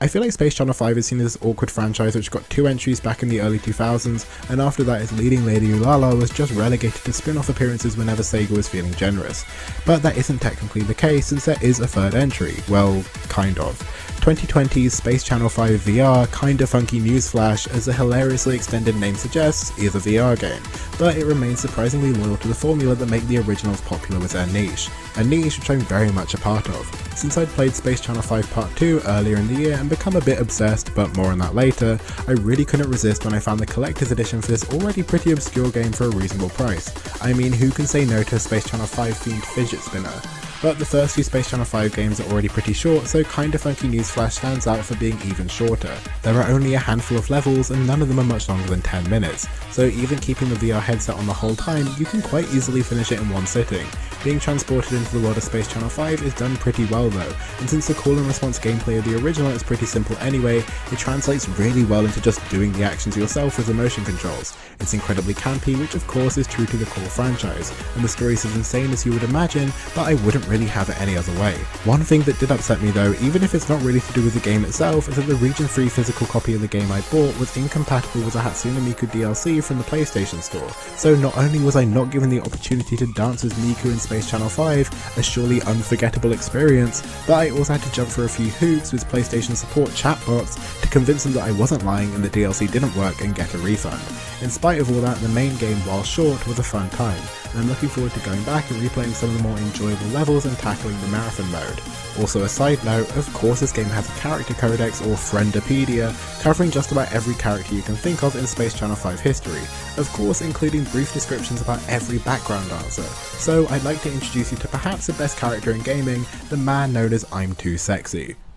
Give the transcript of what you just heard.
I feel like Space Channel 5 is seen as this awkward franchise which got 2 entries back in the early 2000s, and after that its leading lady Ulala was just relegated to spin-off appearances whenever Sega was feeling generous. But that isn't technically the case, since there is a 3rd entry. Well, kind of. 2020's Space Channel 5 VR, kinda funky newsflash, as the hilariously extended name suggests, is a VR game, but it remains surprisingly loyal to the formula that made the originals popular with their niche, a niche which I'm very much a part of. Since I'd played Space Channel 5 Part 2 earlier in the year and become a bit obsessed, but more on that later, I really couldn't resist when I found the collector's edition for this already pretty obscure game for a reasonable price. I mean, who can say no to a Space Channel 5 themed fidget spinner? But the first few Space Channel 5 games are already pretty short, so Kinda Funky Newsflash stands out for being even shorter. There are only a handful of levels and none of them are much longer than 10 minutes, so even keeping the VR headset on the whole time, you can quite easily finish it in one sitting. Being transported into the world of Space Channel 5 is done pretty well though, and since the call and response gameplay of the original is pretty simple anyway, it translates really well into just doing the actions yourself with the motion controls. It's incredibly campy, which of course is true to the core franchise, and the story is as insane as you would imagine, but I wouldn't really have it any other way. One thing that did upset me though, even if it's not really to do with the game itself, is that the Region 3 physical copy of the game I bought was incompatible with the Hatsune Miku DLC from the PlayStation Store. So not only was I not given the opportunity to dance as Miku in Space Channel 5, a surely unforgettable experience, but I also had to jump through a few hoops with PlayStation support chatbots to convince them that I wasn't lying and the DLC didn't work and get a refund. In spite of all that, the main game, while short, was a fun time, and I'm looking forward to going back and replaying some of the more enjoyable levels and tackling the marathon mode. Also a side note, of course this game has a character codex or Friendopedia, covering just about every character you can think of in Space Channel 5 history, of course including brief descriptions about every background dancer. So I'd like to introduce you to perhaps the best character in gaming, the man known as I'm Too Sexy.